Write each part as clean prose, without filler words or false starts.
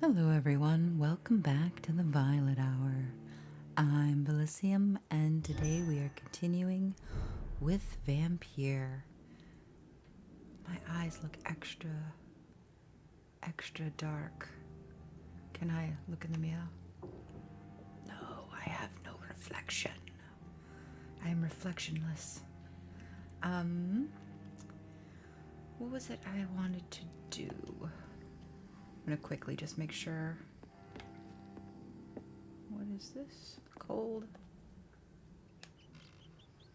Hello everyone, welcome back to the Violet Hour. I'm Bilicium and today we are continuing with Vampyr. My eyes look extra dark. Can I look in the mirror? No, I have no reflection. I am reflectionless. What was it I wanted to do? I'm gonna quickly just make sure. What is this? Cold.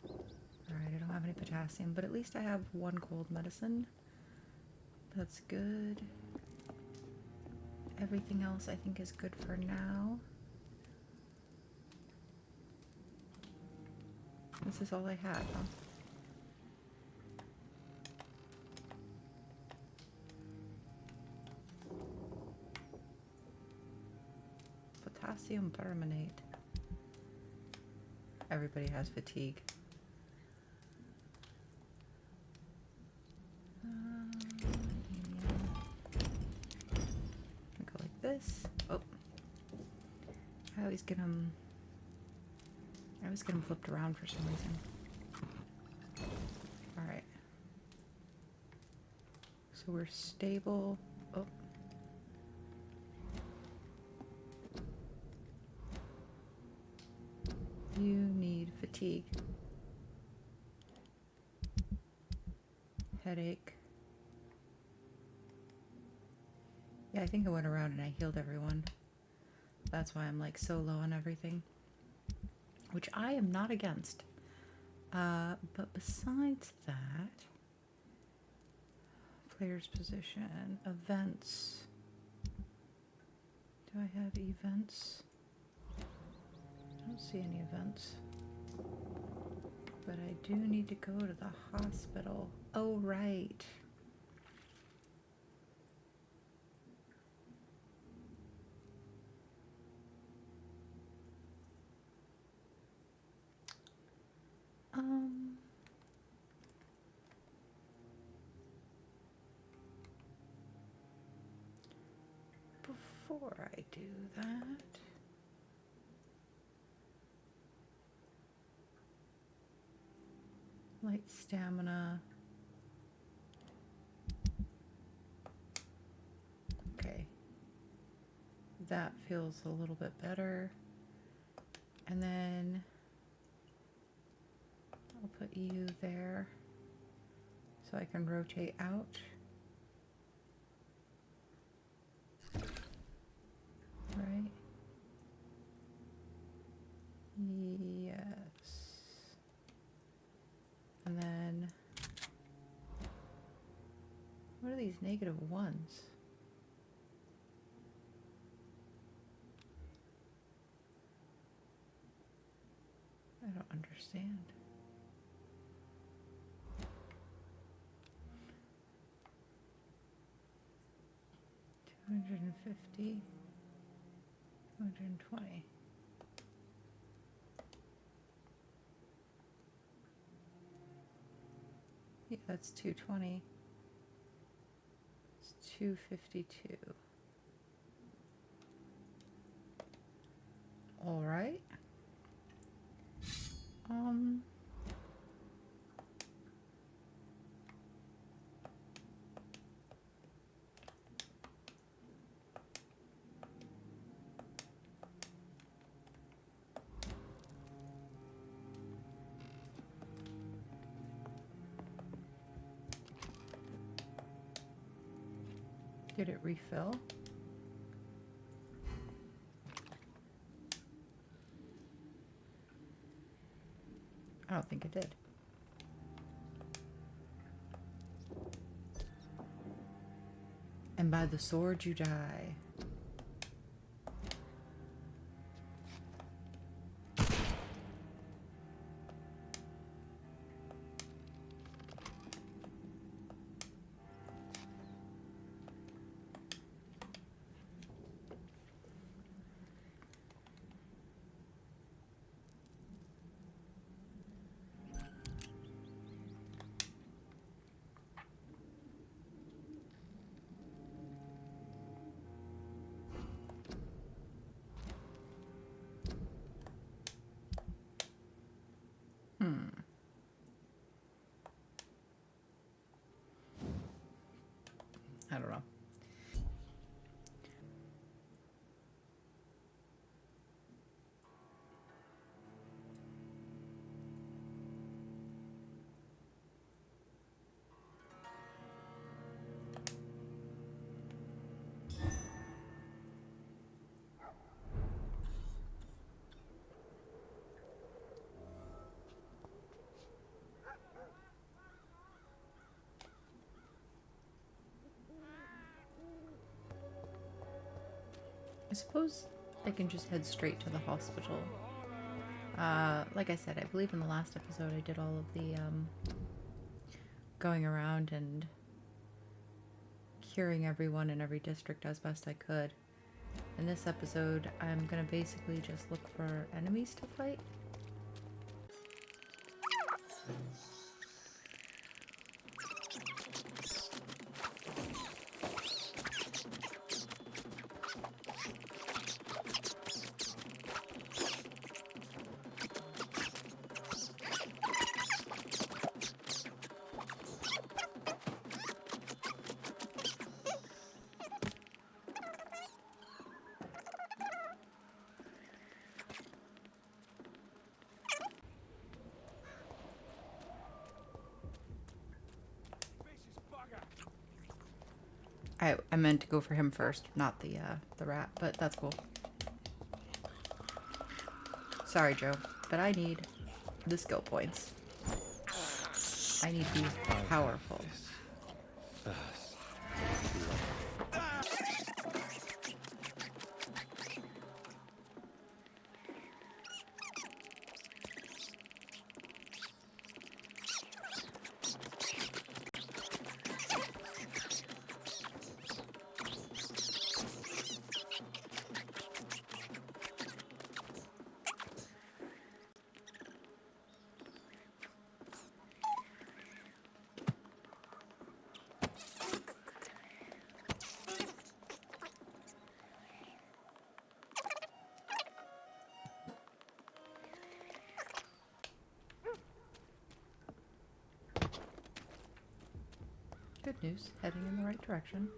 Alright, I don't have any potassium, but at least I have one cold medicine. That's good. Everything else I think is good for now. This is all I had, huh? Potassium permanate. Everybody has fatigue. Go like this. Oh, I always get them flipped around for some reason. All right. So we're stable. Oh. You need fatigue, headache. Yeah, I think I went around and I healed everyone. That's why I'm like so low on everything, which I am not against. But besides that, player's position, events. Do I have events? I don't see any events, but I do need to go to the hospital. Oh, right. Before I do that, light stamina. Okay. That feels a little bit better. And then I'll put you there so I can rotate out. Right? Yes. And then, what are these negative ones? I don't understand. $250, $220. Yeah, that's 220. It's 252. All right. Did it refill? I don't think it did. And by the sword you die. suppose I can just head straight to the hospital. Like I said, I believe in the last episode I did all of the going around and curing everyone in every district as best I could. In this episode, I'm gonna basically just look for enemies to fight. I meant to go for him first, not the rat, but that's cool. Sorry, Joe, but I need the skill points. I need to be powerful. Good news, heading in the right direction.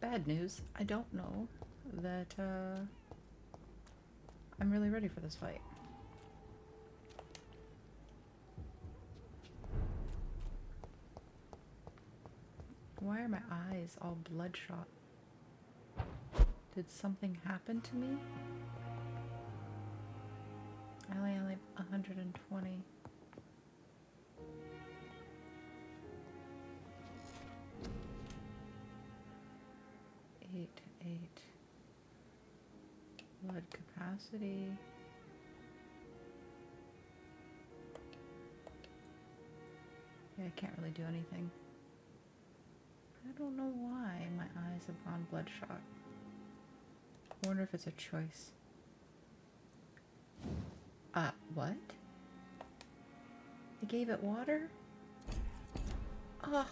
Bad news, I don't know that I'm really ready for this fight. Why are my eyes all bloodshot? Did something happen to me? I only have 120. Eight. Blood capacity. Yeah, I can't really do anything. I don't know why my eyes have gone bloodshot. I wonder if it's a choice. What? I gave it water? Ugh.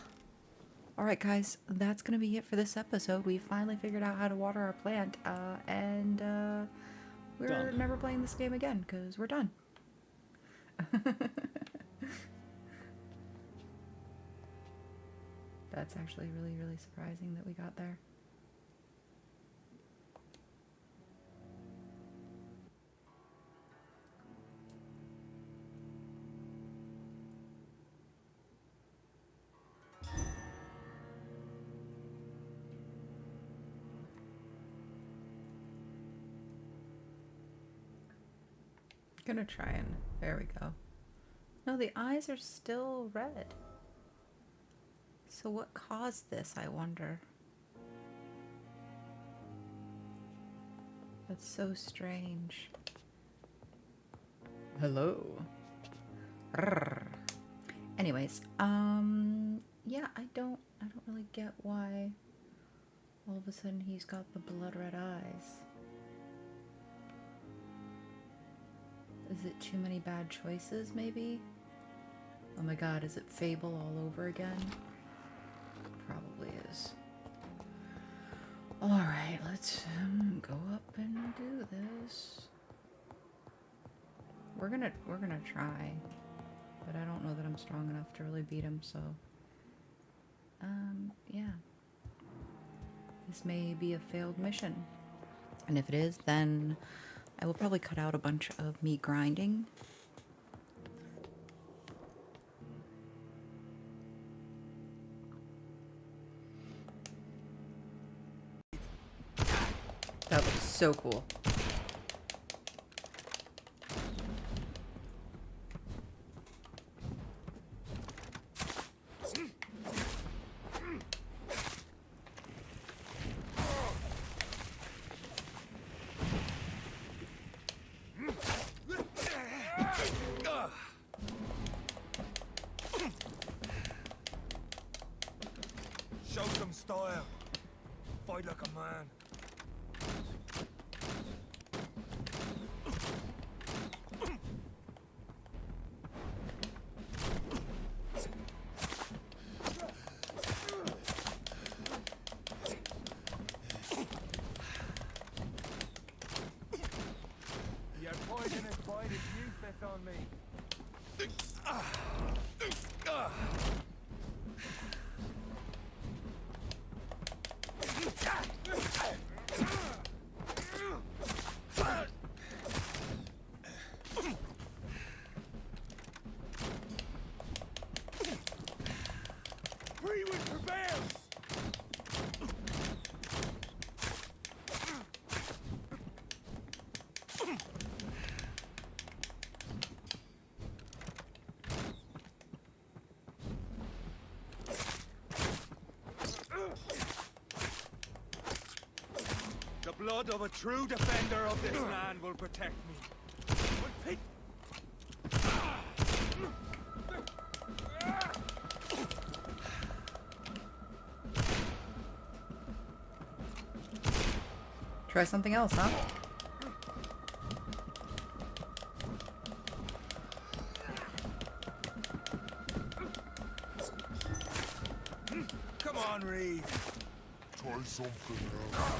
Alright guys, that's gonna be it for this episode. We finally figured out how to water our plant, and we're Done. never playing this game again, because we're done. That's actually really, really surprising that we got there. Gonna try and there we go. No, the eyes are still red. So what caused this, I wonder? That's so strange. Hello. Rrr. Anyways, yeah, I don't really get why all of a sudden he's got the blood red eyes. Is it too many bad choices, maybe? Oh my god, is it Fable all over again? Probably is. Alright, let's go up and do this. We're gonna try, but I don't know that I'm strong enough to really beat him, so yeah. This may be a failed mission. And if it is, then I will probably cut out a bunch of me grinding. That looks so cool. Show some style. Fight like a man. Your poisonous bite is useless on me. Prewin prevails! The blood of a true defender of this land will protect me. Try something else, huh? Come on, Reid. Try something else.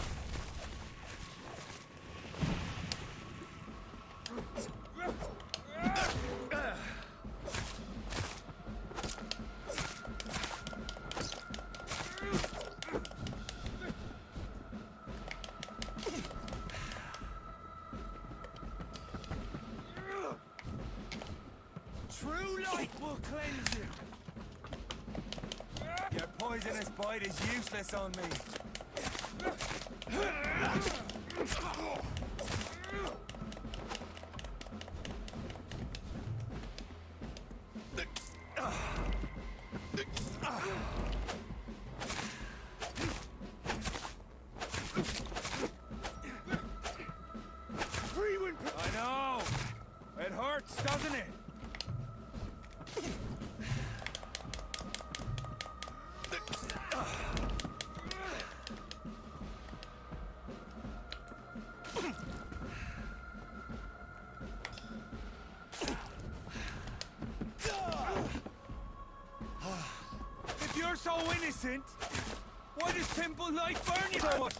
True light will cleanse you. Your poisonous bite is useless on me. I know. It hurts, doesn't it? If you're so innocent, why does simple light burn you so much?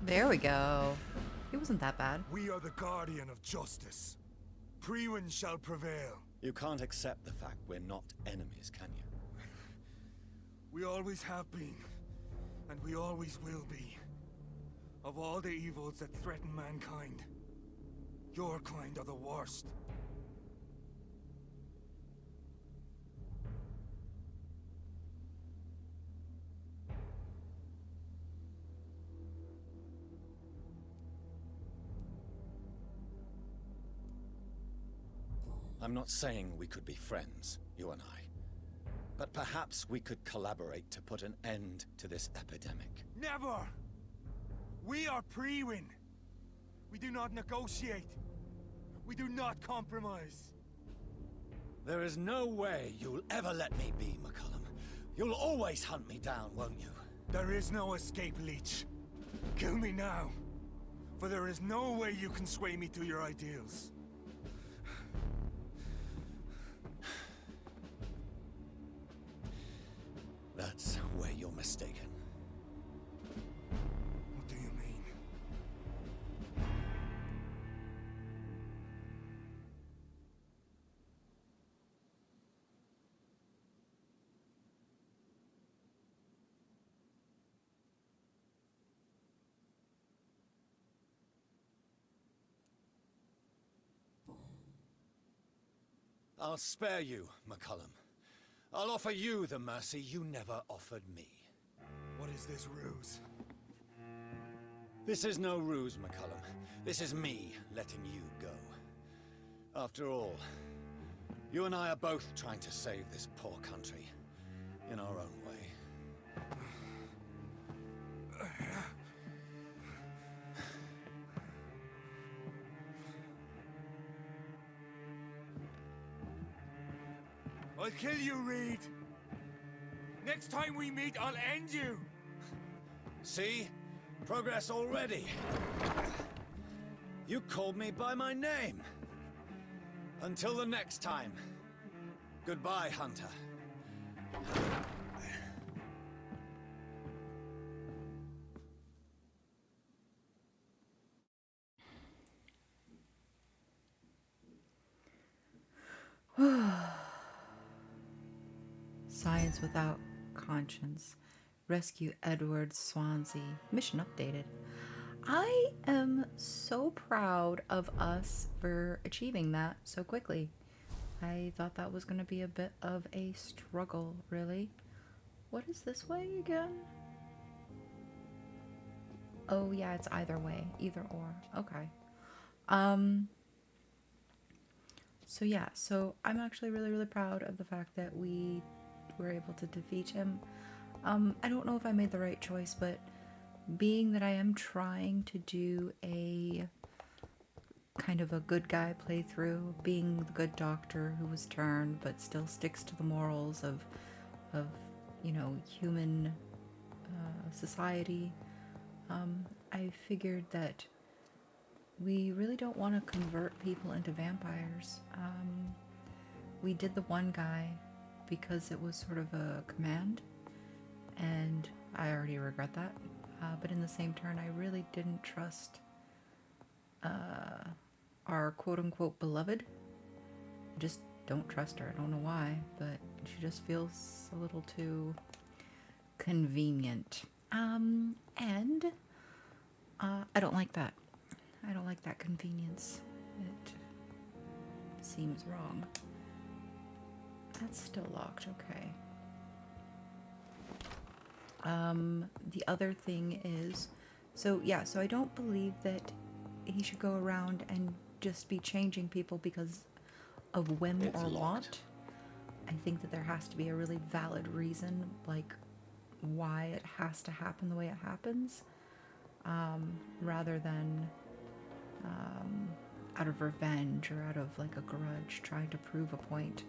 There we go. It wasn't that bad. We are the guardian of justice. Prewin shall prevail. You can't accept the fact we're not enemies, can you? We always have been, and we always will be. Of all the evils that threaten mankind, your kind are the worst. I'm not saying we could be friends, you and I. But perhaps we could collaborate to put an end to this epidemic. Never! We are Prewin. We do not negotiate. We do not compromise. There is no way you'll ever let me be, McCullum. You'll always hunt me down, won't you? There is no escape, Leech. Kill me now. For there is no way you can sway me to your ideals. That's where you're mistaken. What do you mean? I'll spare you, McCullum. I'll offer you the mercy you never offered me. What is this ruse? This is no ruse, McCullum. This is me letting you go. After all, you and I are both trying to save this poor country in our own way. I'll kill you, Reid! Next time we meet, I'll end you! See? Progress already. You called me by my name. Until the next time. Goodbye, Hunter. Science without conscience. Rescue Edward Swansea. Mission updated. I am so proud of us for achieving that so quickly. I thought that was going to be a bit of a struggle, really. What is this way again? Oh yeah, it's either way. Either or. Okay. So yeah, so I'm actually really proud of the fact that we were able to defeat him. I don't know if I made the right choice, but being that I am trying to do a kind of a good guy playthrough, being the good doctor who was turned but still sticks to the morals of you know, human society, I figured that we really don't want to convert people into vampires. We did the one guy because it was sort of a command, and I already regret that. But in the same turn, I really didn't trust our quote-unquote beloved. I just don't trust her. I don't know why, but she just feels a little too convenient. And I don't like that. I don't like that convenience. It seems wrong. That's still locked, okay. The other thing is, so I don't believe that he should go around and just be changing people because of whim or want. I think that there has to be a really valid reason, like why it has to happen the way it happens, rather than out of revenge or out of like a grudge trying to prove a point.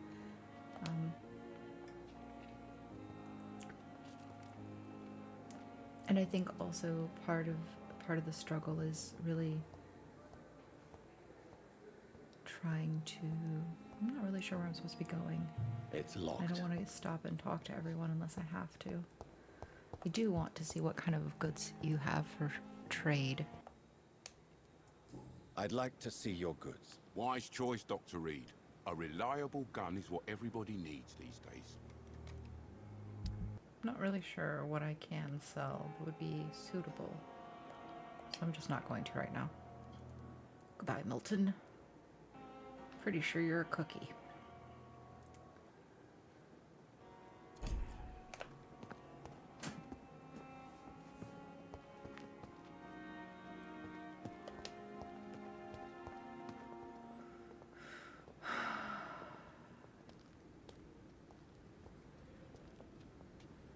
And I think also part of the struggle is really trying to, I'm not really sure where I'm supposed to be going. It's locked. I don't want to stop and talk to everyone unless I have to. I do want to see what kind of goods you have for trade. I'd like to see your goods. Wise choice, Dr. Reid. A reliable gun is what everybody needs these days. I'm not really sure what I can sell that would be suitable, so I'm just not going to right now. Goodbye, Milton. Pretty sure you're a cookie.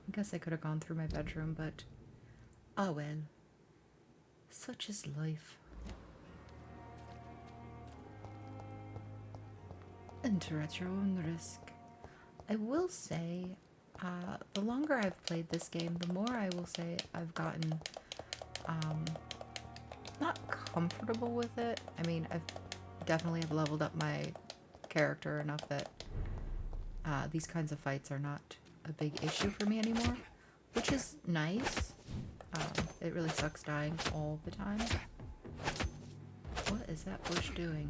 I guess I could have gone through my bedroom, but oh well. Such is life. Enter at your own risk. I will say, the longer I've played this game, the more I will say I've gotten not comfortable with it. I mean, I've definitely have leveled up my character enough that these kinds of fights are not a big issue for me anymore, which is nice. It really sucks dying all the time. What is that bush doing?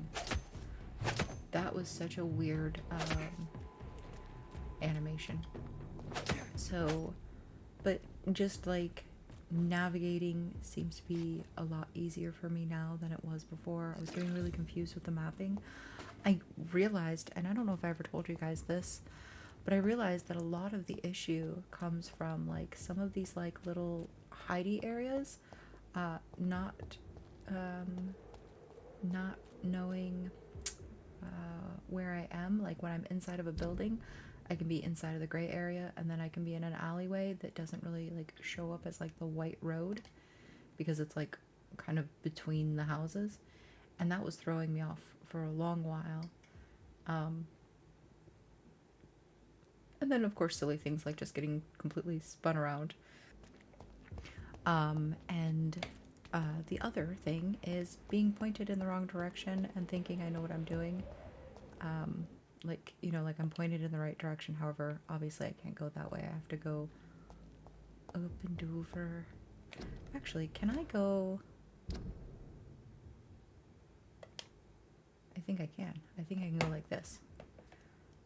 That was such a weird animation. So, but just like navigating seems to be a lot easier for me now than it was before. I was getting really confused with the mapping. I realized, and I don't know if I ever told you guys this, but I realized that a lot of the issue comes from like some of these like little hidey areas, not knowing where I am. Like when I'm inside of a building, I can be inside of the gray area, and then I can be in an alleyway that doesn't really like show up as like the white road because it's like kind of between the houses, and that was throwing me off for a long while. And then of course silly things like just getting completely spun around. The other thing is being pointed in the wrong direction and thinking I know what I'm doing. Like, you know, like I'm pointed in the right direction. However, obviously I can't go that way. I have to go up and over. Actually, can I go? I think I can. I think I can go like this.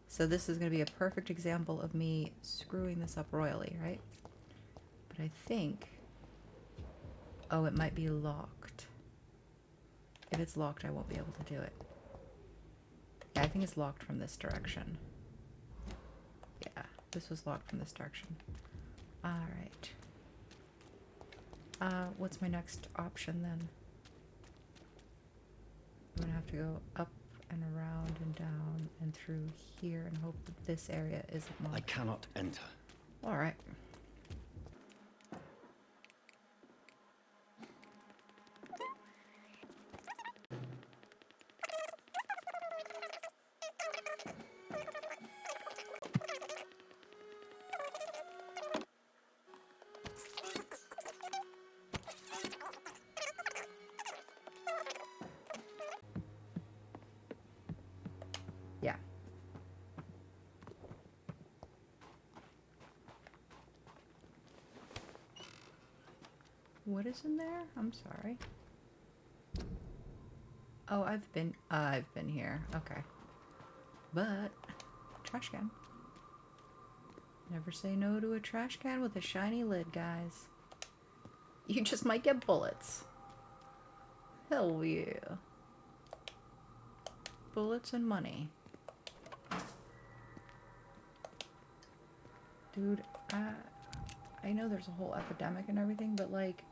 So this is going to be a perfect example of me screwing this up royally, right? But I think... Oh, it might be locked. If it's locked, I won't be able to do it. Yeah, I think it's locked from this direction. Yeah, this was locked from this direction. Alright. What's my next option then? I'm gonna have to go up and around and down and through here and hope that this area isn't locked. I cannot enter. Alright. Yeah. What is in there? I'm sorry. Oh, I've been here. Okay. But trash can. Never say no to a trash can with a shiny lid, guys. You just might get bullets. Hell yeah. Bullets and money. Dude, I know there's a whole epidemic and everything, but like,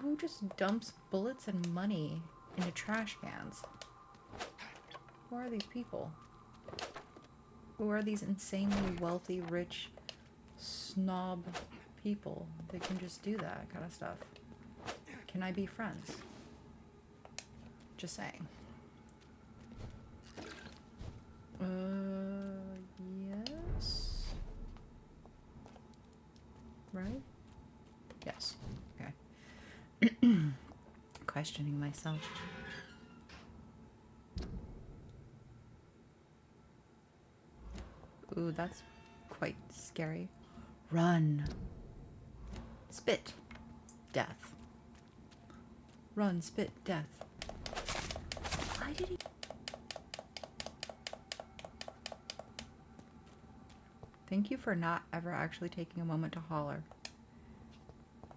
who just dumps bullets and money into trash cans? Who are these people? Who are these insanely wealthy, rich, snob people that can just do that kind of stuff? Can I be friends? Just saying. Yes. Right? Yes. Okay. Questioning myself. Ooh, that's quite scary. Run. Spit. Death. Run, spit, death. Why did he... Thank you for not ever actually taking a moment to holler.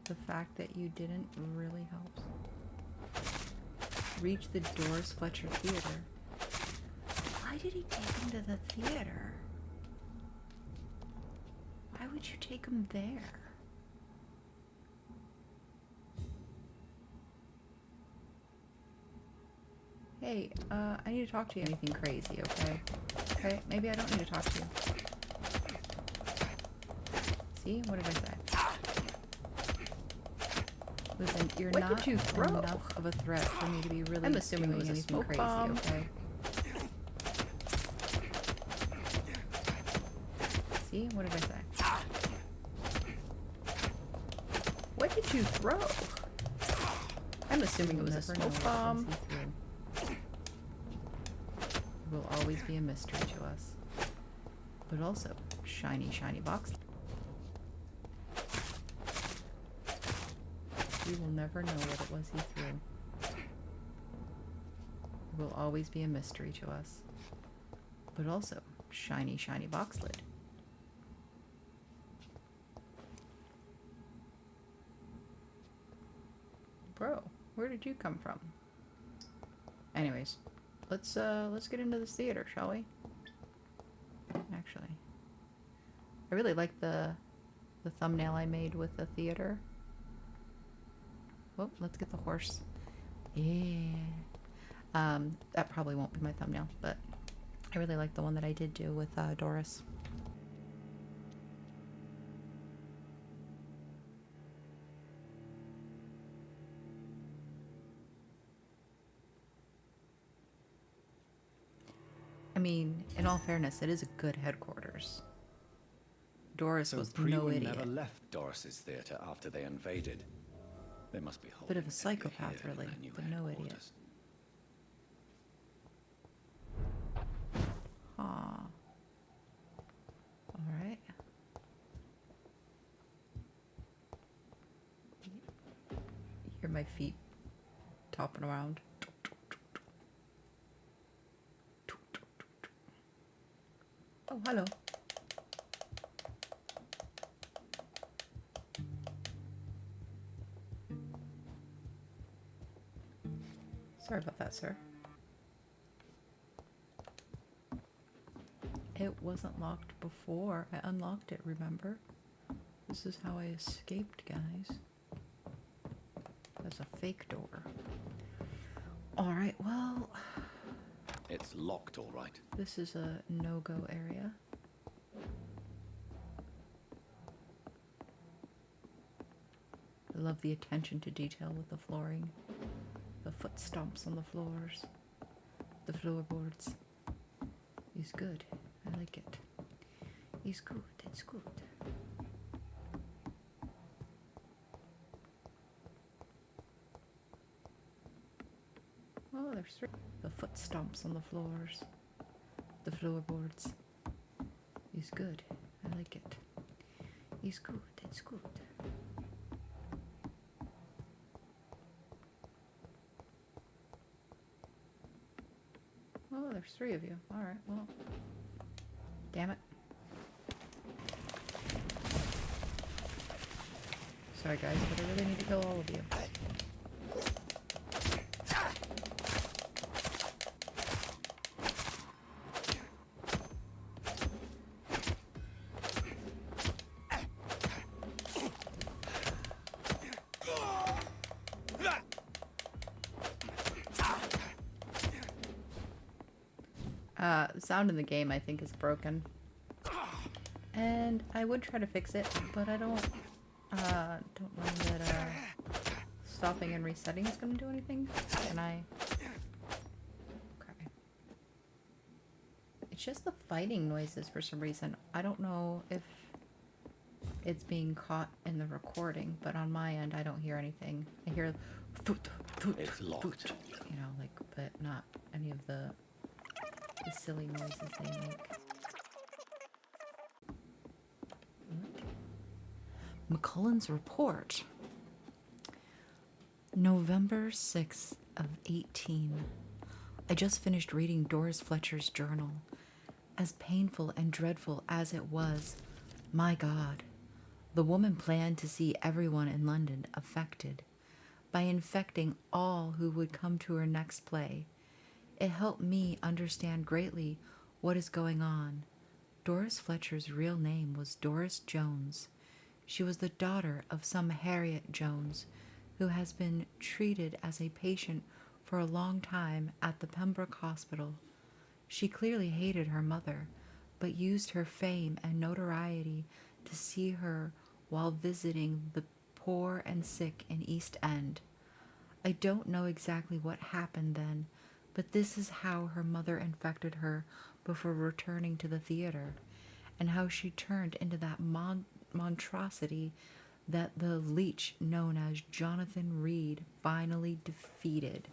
The fact that you didn't really helps. Reach the doors, Fletcher Theater. Why did he take him to the theater? Why would you take him there? Hey, I need to talk to you. Anything crazy, okay? Okay, maybe I don't need to talk to you. See? What did I say? Listen, you're What not did you throw? enough of a threat for me to be really I'm assuming it doing was a anything smoke crazy, bomb. okay? See? What did I say? What did you throw? I'm assuming it was a Never know smoke what bomb. ones he threw. It will always be a mystery to us. But also, shiny, shiny box. We will never know what it was he threw. It will always be a mystery to us. But also, shiny, shiny box lid. Bro, where did you come from? Anyways, let's get into this theater, shall we? Actually, I really like the thumbnail I made with the theater. Whoop, let's get the horse. Yeah. That probably won't be my thumbnail, but I really like the one that I did do with Doris. I mean, in all fairness, it is a good headquarters. Doris was no Prewin idiot. never left Doris's theater after they invaded. They must be Bit of a holding psychopath, here in really, their new but no idiot. headquarters. Aw. Alright. Hear my feet topping around. Oh, hello. Sorry about that, sir. It wasn't locked before. I unlocked it, remember? This is how I escaped, guys. That's a fake door. Alright, well, It's locked, all right. this is a no-go area. I love the attention to detail with the flooring. The foot stomps on the floors. The floorboards. It's good. I like it. It's good. It's good. Oh, there's three. The foot stomps on the floors. The floorboards. It's good. I like it. It's good. It's good. Oh, there's three of you. Alright, well. Damn it. Sorry guys, but I really need to kill all of you. The sound in the game I think is broken. And I would try to fix it, but I don't know that stopping and resetting is gonna do anything. Can I? Okay. It's just the fighting noises for some reason. I don't know if it's being caught in the recording, but on my end I don't hear anything. I hear It's locked. you know, like, but not any of the silly noises they make. McCullen's report. November 6th of 18. I just finished reading Doris Fletcher's journal. As painful and dreadful as it was, my God, the woman planned to see everyone in London affected by infecting all who would come to her next play. It helped me understand greatly what is going on. Doris Fletcher's real name was Doris Jones. She was the daughter of some Harriet Jones, who has been treated as a patient for a long time at the Pembroke Hospital. She clearly hated her mother, but used her fame and notoriety to see her while visiting the poor and sick in East End. I don't know exactly what happened then, but this is how her mother infected her before returning to the theater, and how she turned into that monstrosity that the leech known as Jonathan Reid finally defeated.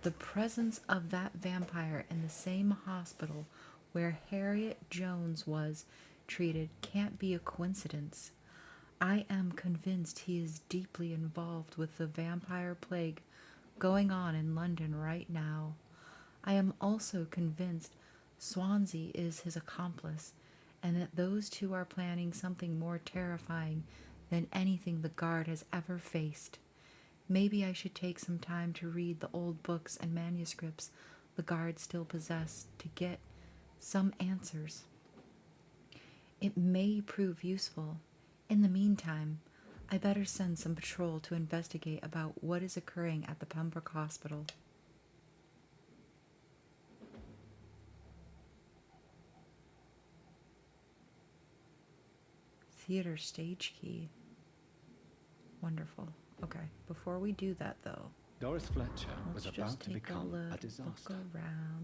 The presence of that vampire in the same hospital where Harriet Jones was treated can't be a coincidence. I am convinced he is deeply involved with the vampire plague going on in London right now. I am also convinced Swansea is his accomplice, and that those two are planning something more terrifying than anything the Guard has ever faced. Maybe I should take some time to read the old books and manuscripts the guards still possess to get some answers. It may prove useful. In the meantime, I better send some patrol to investigate about what is occurring at the Pembroke Hospital. Theater stage key. Wonderful. Okay, before we do that though, Doris Fletcher was let's about just to take become a a look. disaster.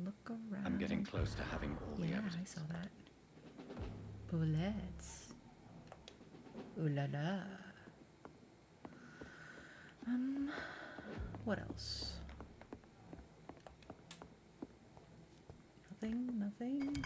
Look around. I'm getting close to having all the Yeah, evidence. I saw that. Bullets. Ooh la la. What else? Nothing.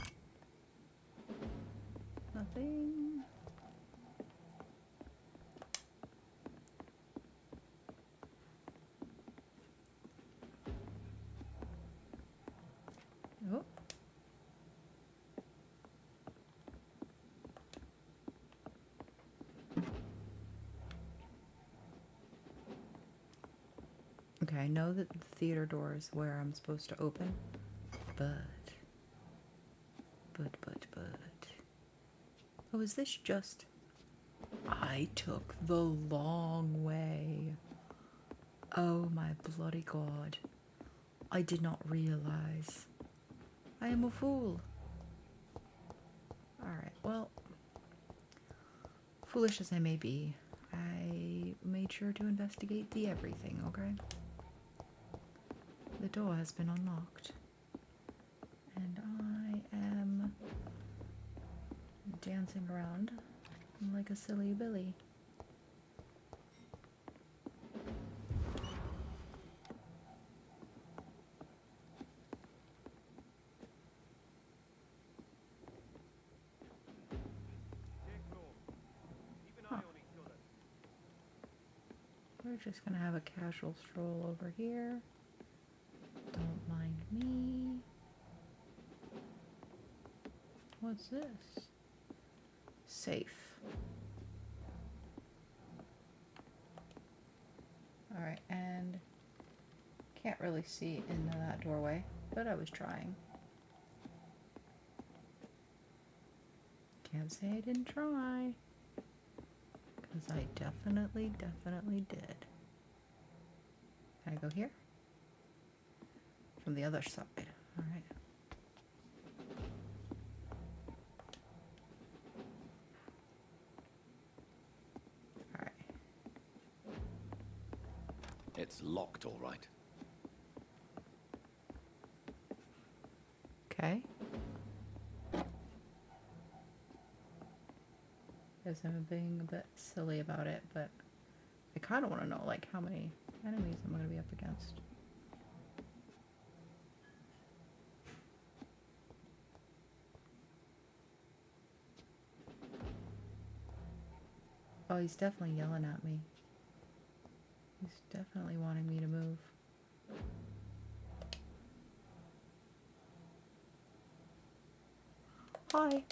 Oh. Okay, I know that the theater door is where I'm supposed to open, but. Oh, is this just... I took the long way. Oh my bloody god. I did not realize. I am a fool. Alright, well, foolish as I may be, I made sure to investigate the everything, okay? The door has been unlocked. And I am dancing around like a silly Billy. Huh. We're just gonna have a casual stroll over here. Don't mind me. What's this? Safe. Alright, and can't really see into that doorway, but I was trying. Can't say I didn't try, because I definitely did. Can I go here? From the other side. Alright. It's locked, all right. Okay. Guess I'm being a bit silly about it, but I kind of want to know, like, how many enemies I'm going to be up against. Oh, he's definitely yelling at me. He's definitely wanting me to move. Hi.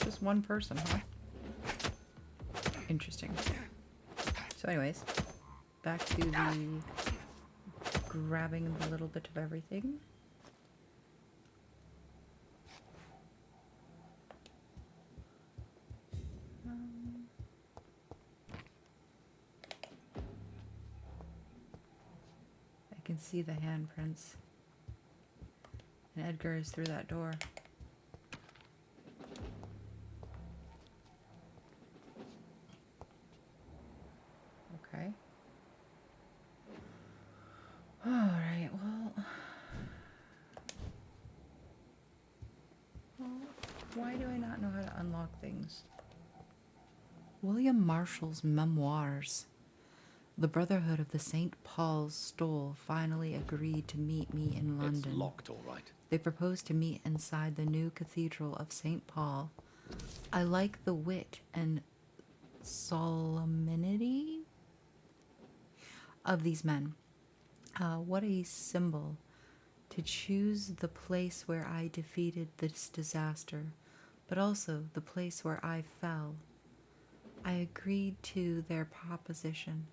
Just one person, huh? Interesting. So anyways, back to the grabbing a little bit of everything. I can see the handprints. And Edgar is through that door. Okay. Alright, well, why do I not know how to unlock things? William Marshall's memoirs. The Brotherhood of the St. Paul's Stole finally agreed to meet me in London. It's locked, all right. They proposed to meet inside the new Cathedral of St. Paul. I like the wit and solemnity of these men. What a symbol to choose the place where I defeated this disaster, but also the place where I fell. I agreed to their proposition.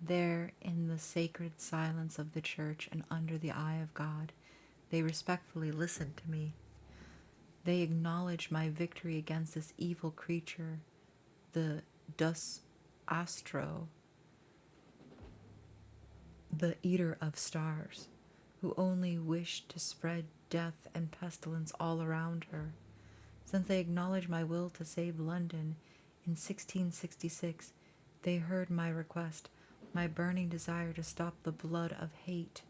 There, in the sacred silence of the church and under the eye of God, they respectfully listened to me. They acknowledged my victory against this evil creature, the Dus Astro, the eater of stars, who only wished to spread death and pestilence all around her. Since they acknowledged my will to save London in 1666, they heard my request, my burning desire to stop the blood of hate.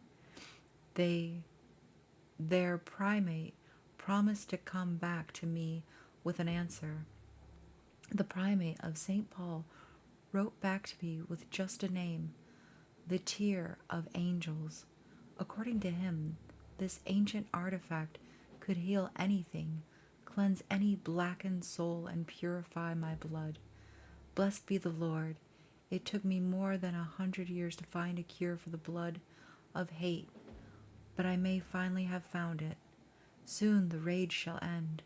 Their primate promised to come back to me with an answer. The primate of St. Paul wrote back to me with just a name, the Tear of Angels. According to him, this ancient artifact could heal anything, cleanse any blackened soul, and purify my blood. Blessed be the Lord. It took me more than 100 years to find a cure for the blood of hate, but I may finally have found it. Soon the rage shall end.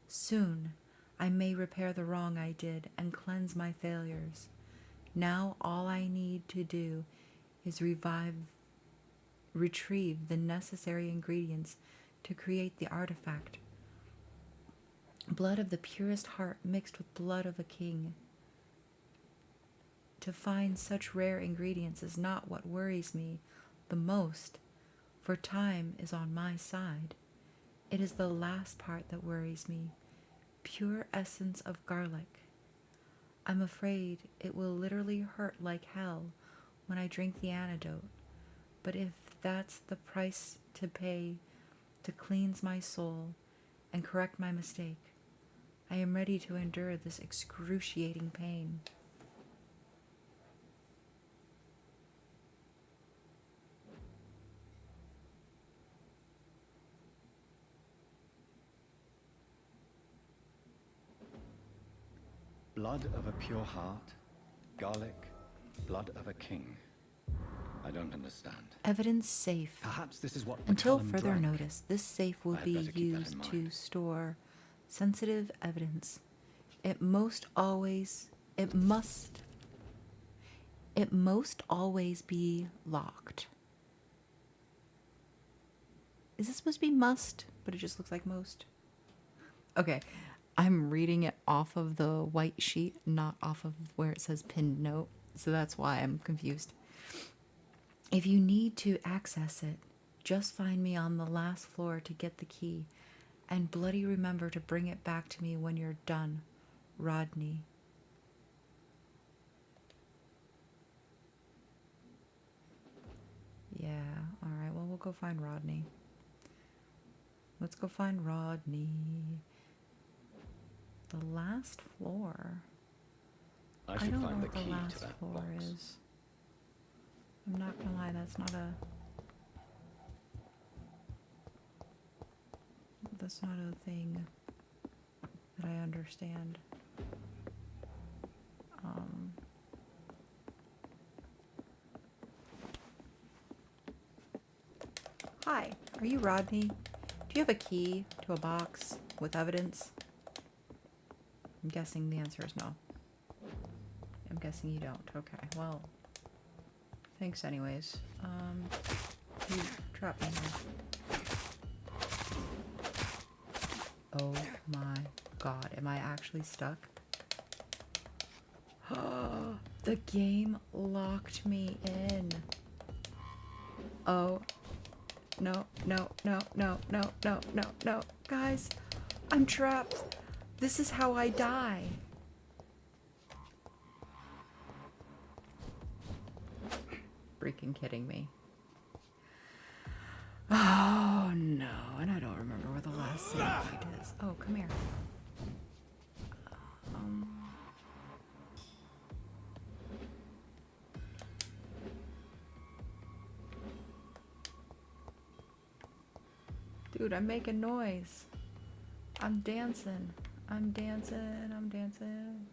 Soon I may repair the wrong I did and cleanse my failures. Now all I need to do is retrieve the necessary ingredients to create the artifact. Blood of the purest heart mixed with blood of a king. To find such rare ingredients is not what worries me the most, for time is on my side. It is the last part that worries me, pure essence of garlic. I'm afraid it will literally hurt like hell when I drink the antidote, but if that's the price to pay to cleanse my soul and correct my mistake, I am ready to endure this excruciating pain. Blood of a pure heart, garlic, blood of a king. I don't understand. Evidence safe. Perhaps this is what Until McCallum further drank. notice, this safe will I'd be better keep that in used to mind. store sensitive evidence. It most always be locked. Is this supposed to be must? But it just looks like most. Okay, I'm reading it off of the white sheet, not off of where it says pinned note. So that's why I'm confused. If you need to access it, just find me on the last floor to get the key. And bloody remember to bring it back to me when you're done. Rodney. Yeah, alright, well, we'll go find Rodney. Let's go find Rodney. The last floor. I I should don't find know the what the key to last that floor box. is. I'm not gonna lie, that's not a thing that I understand. Hi, are you Rodney? Do you have a key to a box with evidence? I'm guessing the answer is no. I'm guessing you don't. Okay, well, thanks anyways. You trapped me here. Oh my god, am I actually stuck? The game locked me in. Oh, no, no, no, no, no, no, no, no. Guys, I'm trapped. This is how I die. Freaking kidding me. Oh no, and I don't remember where the last save point is. Oh, come here. Dude, I'm making noise. I'm dancing. I'm dancing. I'm dancing.